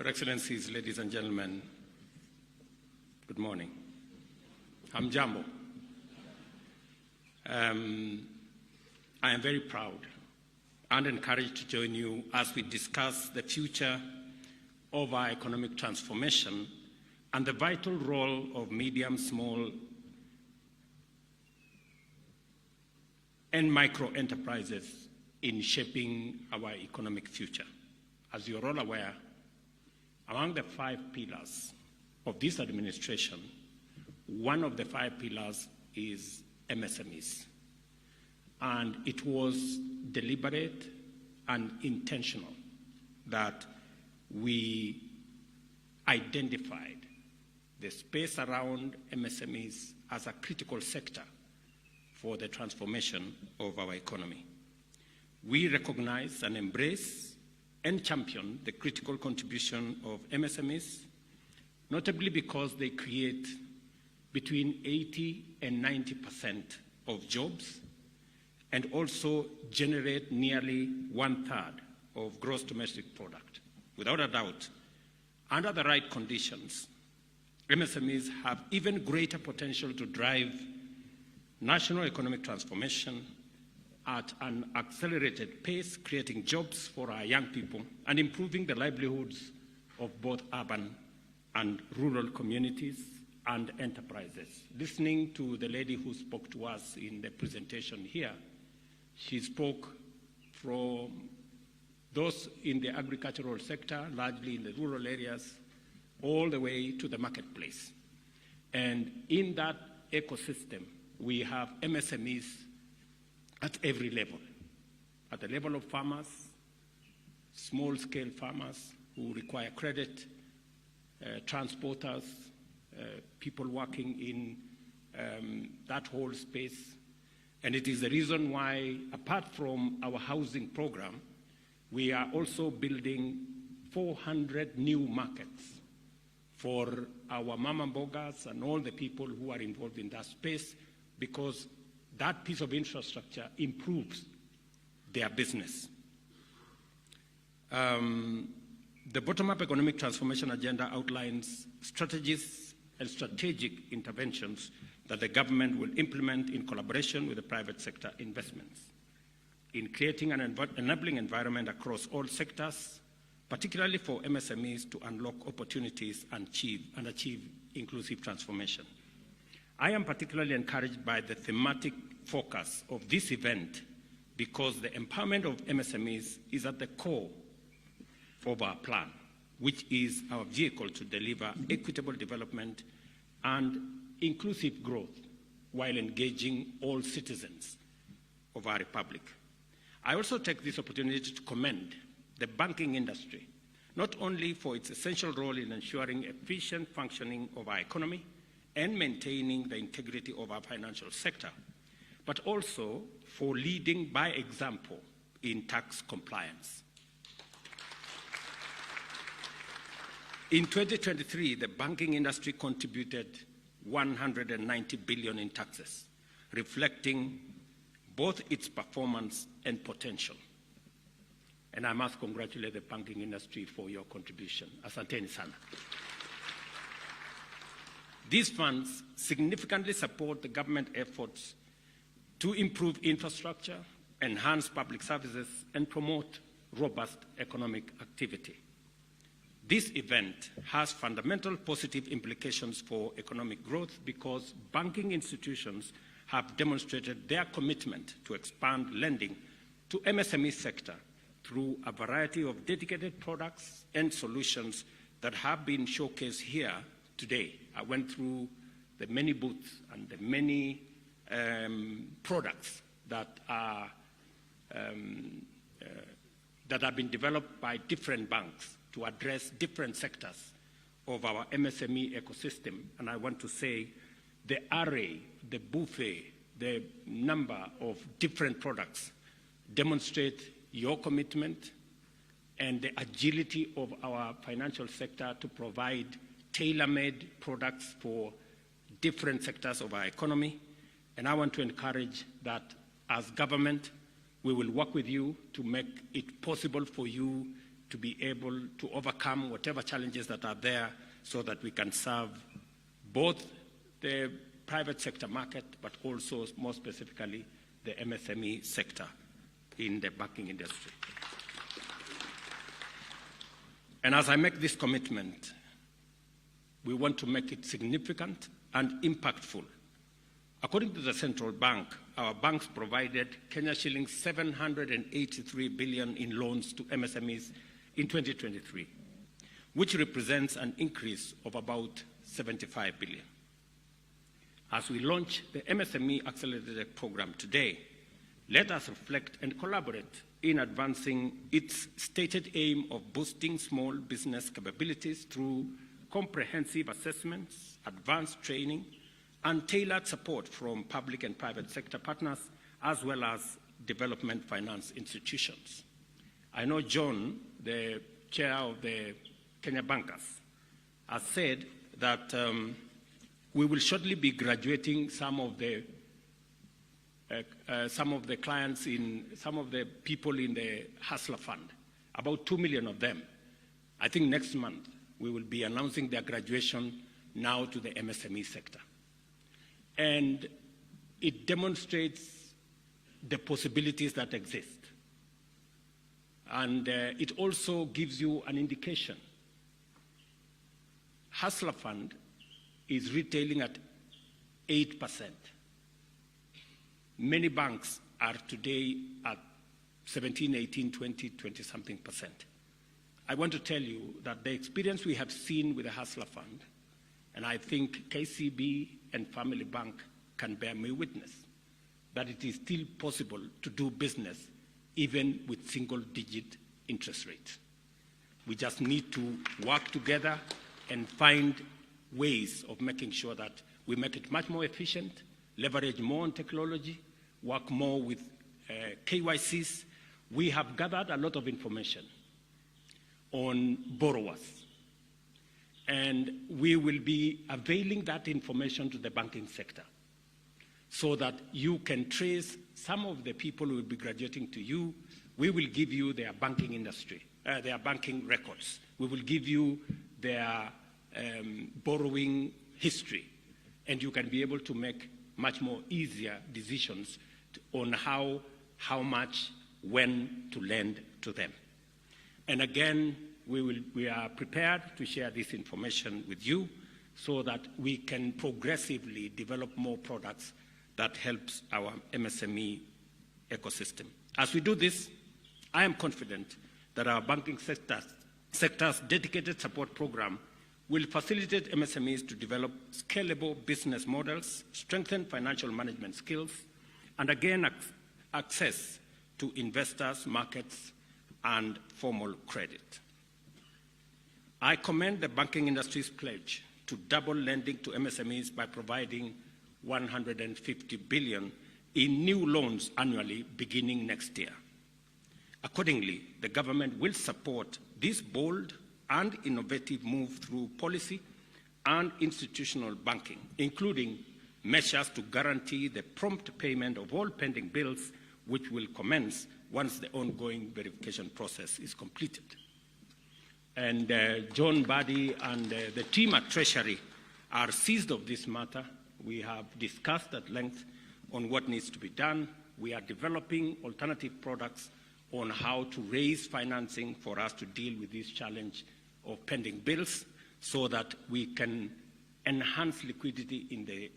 Your Excellencies, ladies and gentlemen, good morning. Hamjambo. I am very proud and encouraged to join you as we discuss the future of our economic transformation and the vital role of medium, small, and micro enterprises in shaping our economic future. As you're all aware, among the 5 pillars of this administration, one of the 5 pillars is MSMEs. And it was deliberate and intentional that we identified the space around MSMEs as a critical sector for the transformation of our economy. We recognize and embrace and champion the critical contribution of MSMEs, notably because they create between 80 and 90% of jobs and also generate nearly 1/3 of gross domestic product. Without a doubt, under the right conditions, MSMEs have even greater potential to drive national economic transformation at an accelerated pace, creating jobs for our young people and improving the livelihoods of both urban and rural communities and enterprises. Listening to the lady who spoke to us in the presentation here, she spoke from those in the agricultural sector, largely in the rural areas, all the way to the marketplace. And in that ecosystem, we have MSMEs at every level, at the level of farmers, small-scale farmers who require credit, transporters, people working in that whole space. And it is the reason why, apart from our housing program, we are also building 400 new markets for our mama mbogas and all the people who are involved in that space, because that piece of infrastructure improves their business. The bottom-up economic transformation agenda outlines strategies and strategic interventions that the government will implement in collaboration with the private sector investments in creating an enabling environment across all sectors, particularly for MSMEs to unlock opportunities and achieve inclusive transformation. I am particularly encouraged by the thematic focus of this event because the empowerment of MSMEs is at the core of our plan, which is our vehicle to deliver equitable development and inclusive growth while engaging all citizens of our republic. I also take this opportunity to commend the banking industry, not only for its essential role in ensuring efficient functioning of our economy and maintaining the integrity of our financial sector, but also for leading by example in tax compliance. In 2023, the banking industry contributed 190 billion in taxes, reflecting both its performance and potential. And I must congratulate the banking industry for your contribution. Asanteni sana. These funds significantly support the government efforts to improve infrastructure, enhance public services, and promote robust economic activity. This event has fundamental positive implications for economic growth because banking institutions have demonstrated their commitment to expand lending to MSME sector through a variety of dedicated products and solutions that have been showcased here today. I went through the many booths and the many products that are that have been developed by different banks to address different sectors of our MSME ecosystem. And I want to say the array, the buffet, the number of different products demonstrate your commitment and the agility of our financial sector to provide tailor-made products for different sectors of our economy. And I want to encourage that as government, we will work with you to make it possible for you to be able to overcome whatever challenges that are there so that we can serve both the private sector market, but also more specifically the MSME sector in the banking industry. And as I make this commitment, we want to make it significant and impactful. According to the central bank, our banks provided Kenya shillings 783 billion in loans to MSMEs in 2023, which represents an increase of about 75 billion. As we launch the MSME Accelerated Program today, let us reflect and collaborate in advancing its stated aim of boosting small business capabilities through comprehensive assessments, advanced training, and tailored support from public and private sector partners, as well as development finance institutions. I know John, the chair of the Kenya Bankers, has said that we will shortly be graduating some of the clients some of the people in the Hustler Fund, about 2 million of them. I think next month we will be announcing their graduation now to the MSME sector. And it demonstrates the possibilities that exist. And it also gives you an indication. Hustler Fund is retailing at 8%. Many banks are today at 17, 18, 20, 20-something percent. I want to tell you that the experience we have seen with the Hustler Fund, and I think KCB and Family Bank can bear me witness, that it is still possible to do business even with single-digit interest rates. We just need to work together and find ways of making sure that we make it much more efficient, leverage more on technology, work more with KYCs. We have gathered a lot of information on borrowers, and we will be availing that information to the banking sector so that you can trace some of the people who will be graduating to you. We will give you their banking industry, their banking records. We will give you their borrowing history, and you can be able to make much more easier decisions on how much, when to lend to them. And again, we are prepared to share this information with you so that we can progressively develop more products that helps our MSME ecosystem. As we do this, I am confident that our banking sector's dedicated support program will facilitate MSMEs to develop scalable business models, strengthen financial management skills, and again, access to investors, markets, and formal credit. I commend the banking industry's pledge to double lending to MSMEs by providing 150 billion in new loans annually beginning next year. Accordingly, the government will support this bold and innovative move through policy and institutional banking, including measures to guarantee the prompt payment of all pending bills, which will commence once the ongoing verification process is completed. And John Buddy and the team at Treasury are seized of this matter. We have discussed at length on what needs to be done. We are developing alternative products on how to raise financing for us to deal with this challenge of pending bills so that we can enhance liquidity in the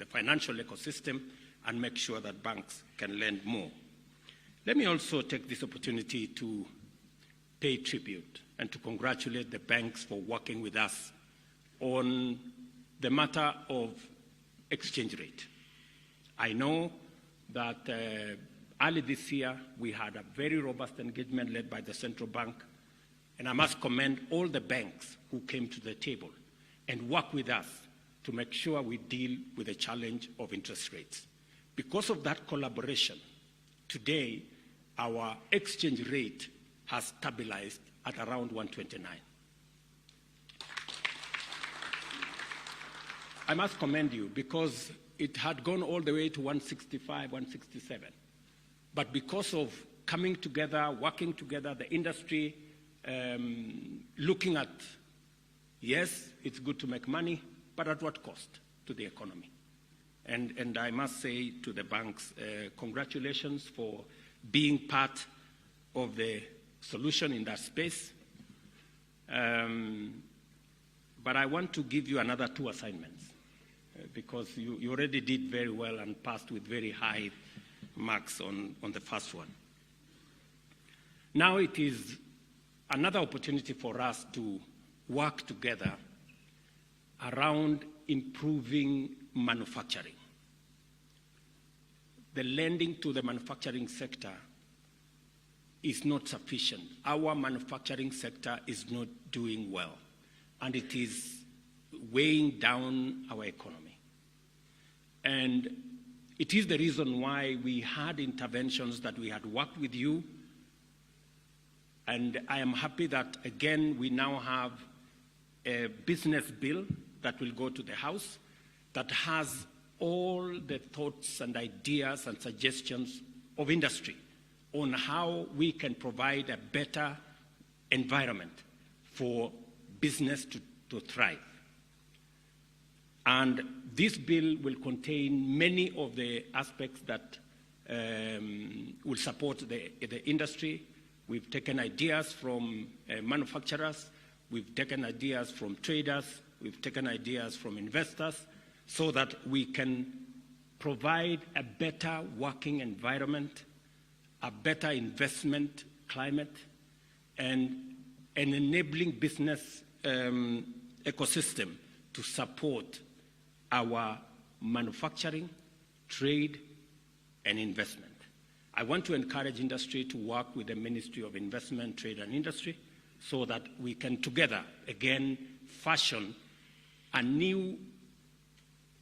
financial ecosystem and make sure that banks can lend more. Let me also take this opportunity to pay tribute and to congratulate the banks for working with us on the matter of exchange rate. I know that early this year we had a very robust engagement led by the central bank, and I must commend all the banks who came to the table and worked with us to make sure we deal with the challenge of interest rates. Because of that collaboration, today our exchange rate has stabilized at around 129. I must commend you because it had gone all the way to 165, 167. But because of coming together, working together, the industry, looking at, yes, it's good to make money, but at what cost to the economy? And I must say to the banks, congratulations for being part of the solution in that space. But I want to give you another 2 assignments because you already did very well and passed with very high marks on the first one. Now it is another opportunity for us to work together around improving manufacturing. The lending to the manufacturing sector is not sufficient. Our manufacturing sector is not doing well, and it is weighing down our economy. And it is the reason why we had interventions that we had worked with you, and I am happy that, again, we now have a business bill that will go to the House that has all the thoughts and ideas and suggestions of industry on how we can provide a better environment for business to thrive. And this bill will contain many of the aspects that will support the industry. We've taken ideas from manufacturers, we've taken ideas from traders, we've taken ideas from investors, so that we can provide a better working environment, a better investment climate, and an enabling business ecosystem to support our manufacturing, trade, and investment. I want to encourage industry to work with the Ministry of Investment, Trade and Industry so that we can together, again, fashion a new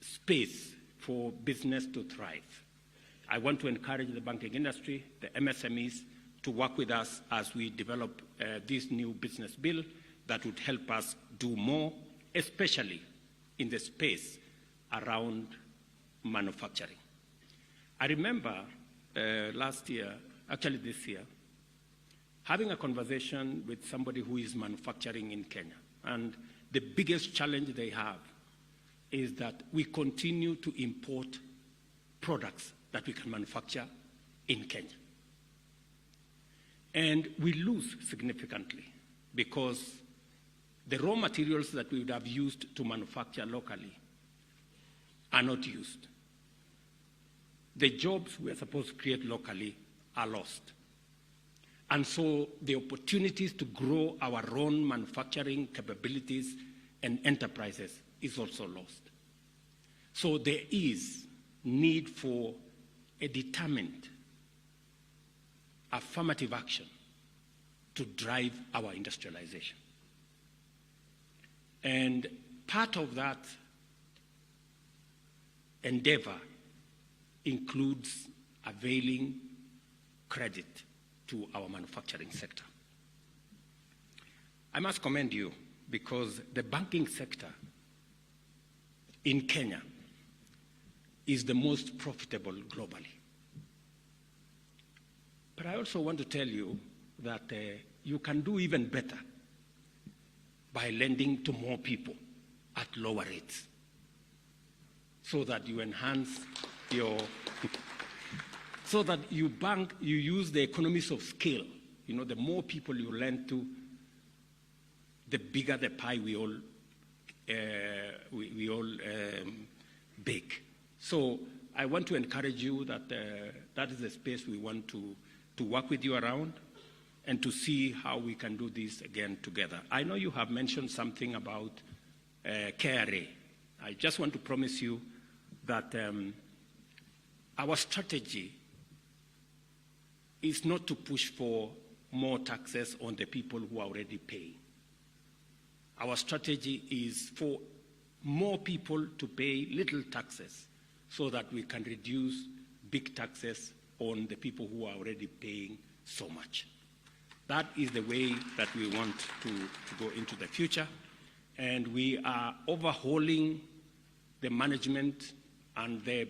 space for business to thrive. I want to encourage the banking industry, the MSMEs, to work with us as we develop this new business bill that would help us do more, especially in the space around manufacturing. I remember last year, actually this year, having a conversation with somebody who is manufacturing in Kenya. And the biggest challenge they have is that we continue to import products that we can manufacture in Kenya. And we lose significantly because the raw materials that we would have used to manufacture locally are not used. The jobs we are supposed to create locally are lost. And so the opportunities to grow our own manufacturing capabilities and enterprises is also lost. So there is need for a determined, affirmative action to drive our industrialization. And part of that endeavor includes availing credit to our manufacturing sector. I must commend you because the banking sector in Kenya is the most profitable globally. But I also want to tell you that you can do even better by lending to more people at lower rates so that you enhance your, so that you use the economies of scale. You know, the more people you lend to, the bigger the pie we all bake. So I want to encourage you that that is the space we want to work with you around and to see how we can do this again together. I know you have mentioned something about KRA. I just want to promise you that our strategy is not to push for more taxes on the people who are already paying. Our strategy is for more people to pay little taxes so that we can reduce big taxes on the people who are already paying so much. That is the way that we want to go into the future. And we are overhauling the management and the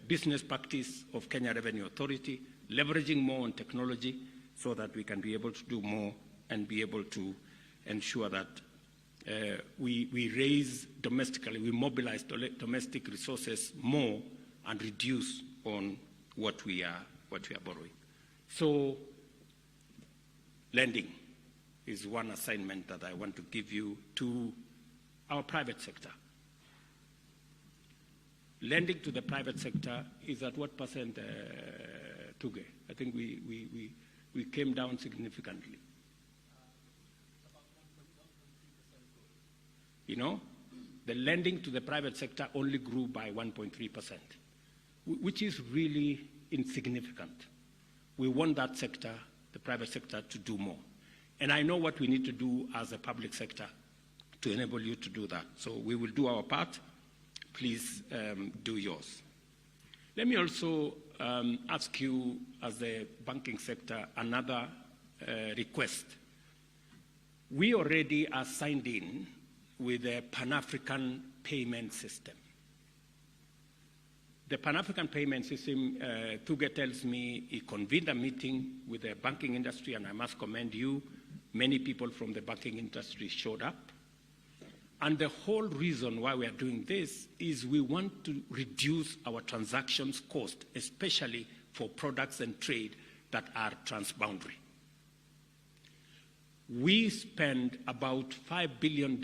business practice of Kenya Revenue Authority, leveraging more on technology so that we can be able to do more and be able to ensure that we raise domestically, we mobilize domestic resources more and reduce on what we are borrowing. So lending is one assignment that I want to give you to our private sector. Lending to the private sector is at what percent, Tuge? I think we came down significantly. You know, the lending to the private sector only grew by 1.3%, which is really insignificant. We want that sector, the private sector, to do more. And I know what we need to do as a public sector to enable you to do that. So we will do our part. Please do yours. Let me also ask you, as the banking sector, another request. We already are signed in with a Pan-African payment system. The Pan-African payment system, Tuge tells me he convened a meeting with the banking industry, and I must commend you. Many people from the banking industry showed up. And the whole reason why we are doing this is we want to reduce our transactions cost, especially for products and trade that are transboundary. We spend about $5 billion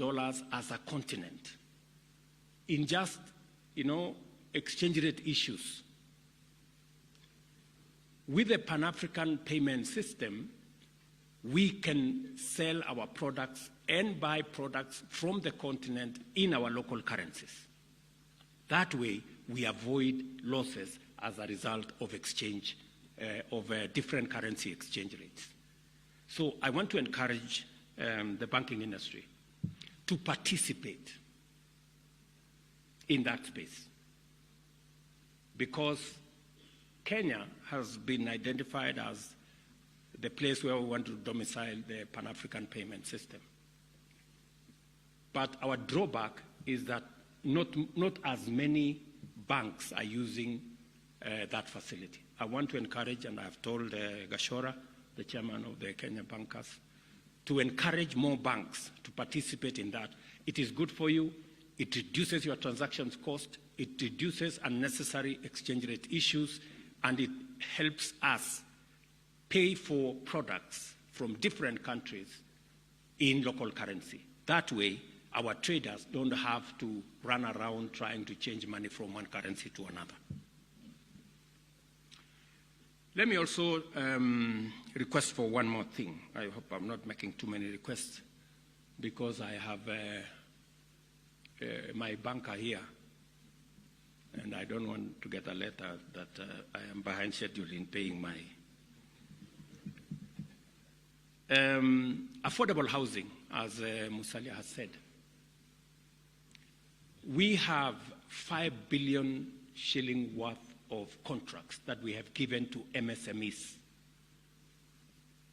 as a continent in just, exchange rate issues. With the Pan-African payment system, we can sell our products and buy products from the continent in our local currencies. That way, we avoid losses as a result of exchange, of different currency exchange rates. So I want to encourage the banking industry to participate in that space, because Kenya has been identified as the place where we want to domicile the Pan-African payment system. But our drawback is that not as many banks are using that facility. I want to encourage, and I've told Gashora, the chairman of the Kenya Bankers, to encourage more banks to participate in that. It is good for you. It reduces your transactions cost. It reduces unnecessary exchange rate issues, and it helps us pay for products from different countries in local currency. That way, our traders don't have to run around trying to change money from one currency to another. Let me also request for one more thing. I hope I'm not making too many requests, because I have my banker here, and I don't want to get a letter that I am behind schedule in paying my affordable housing, as Musalia has said. We have 5 billion shilling worth of contracts that we have given to MSMEs.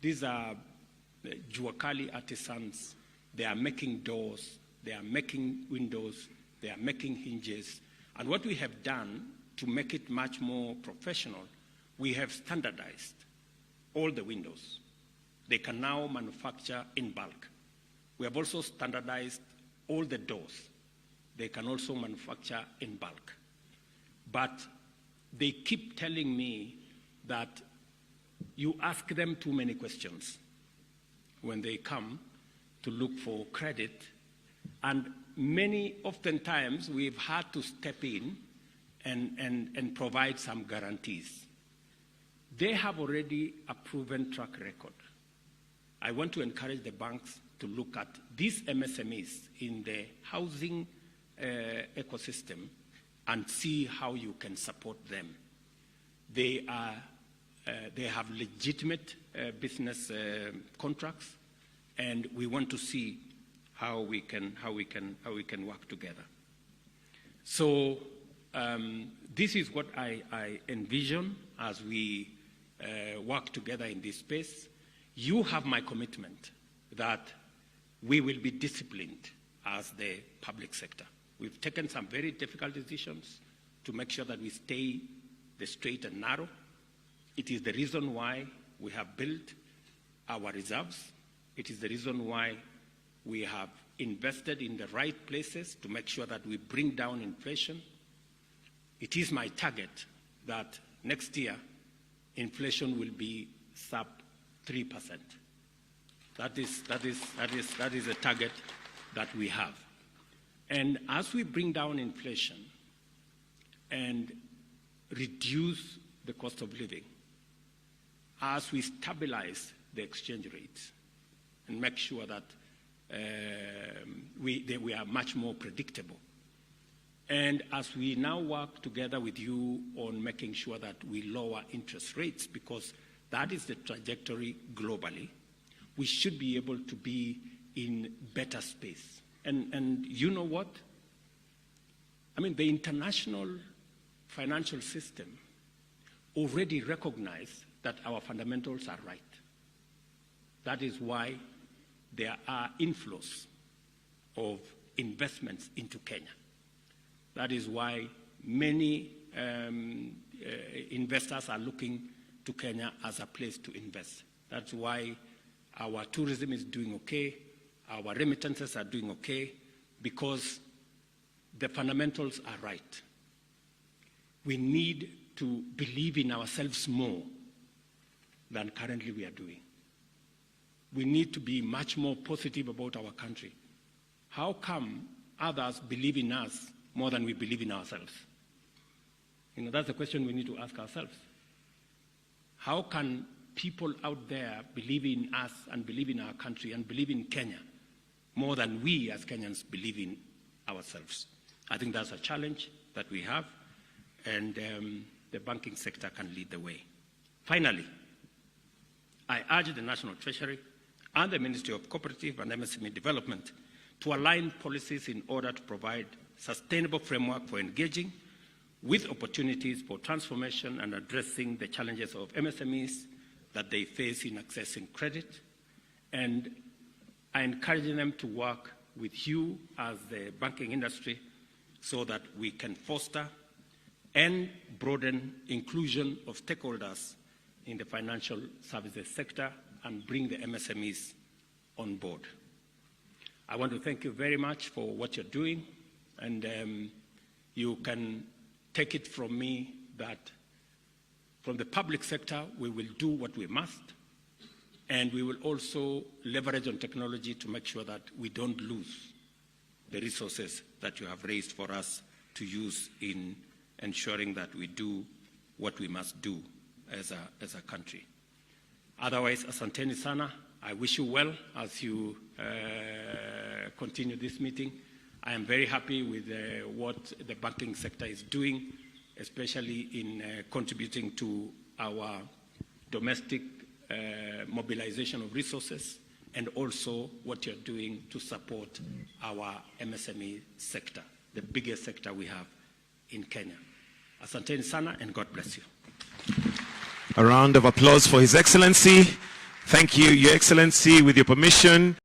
These are Juakali artisans. They are making doors, they are making windows, they are making hinges. And what we have done to make it much more professional, we have standardized all the windows. They can now manufacture in bulk. We have also standardized all the doors. They can also manufacture in bulk. But they keep telling me that you ask them too many questions when they come to look for credit. And oftentimes, we've had to step in and provide some guarantees. They have already a proven track record. I want to encourage the banks to look at these MSMEs in the housing ecosystem and see how you can support them. They have legitimate business contracts, and we want to see how we can work together. So this is what I envision as we work together in this space. You have my commitment that we will be disciplined as the public sector. We've taken some very difficult decisions to make sure that we stay the straight and narrow, It is the reason why we have built our reserves. It is the reason why we have invested in the right places to make sure that we bring down inflation. It is my target that next year inflation will be sub 3%. That is a target that we have. And as we bring down inflation and reduce the cost of living, as we stabilize the exchange rates and make sure that we are much more predictable, and as we now work together with you on making sure that we lower interest rates, because that is the trajectory globally, we should be able to be in better space. And you know what? I mean, the international financial system already recognized that our fundamentals are right. That is why there are inflows of investments into Kenya. That is why many investors are looking to Kenya as a place to invest. That's why our tourism is doing okay, our remittances are doing okay, because the fundamentals are right. We need to believe in ourselves more than currently we are doing. We need to be much more positive about our country. How come others believe in us more than we believe in ourselves? You know, that's the question we need to ask ourselves. How can people out there believe in us and believe in our country and believe in Kenya more than we as Kenyans believe in ourselves? I think that's a challenge that we have, and the banking sector can lead the way. Finally, I urge the National Treasury and the Ministry of Cooperative and MSME Development to align policies in order to provide sustainable framework for engaging with opportunities for transformation and addressing the challenges of MSMEs that they face in accessing credit. And I encourage them to work with you as the banking industry so that we can foster and broaden inclusion of stakeholders in the financial services sector and bring the MSMEs on board. I want to thank you very much for what you're doing, and you can take it from me that from the public sector, we will do what we must, and we will also leverage on technology to make sure that we don't lose the resources that you have raised for us to use in ensuring that we do what we must do as a country. Otherwise, asanteni sana. I wish you well as you continue this meeting. I am very happy with what the banking sector is doing, especially in contributing to our domestic mobilization of resources, and also what you're doing to support our MSME sector, the biggest sector we have in Kenya. Asanteni sana, and God bless you. A round of applause for His Excellency. Thank you, Your Excellency. With your permission,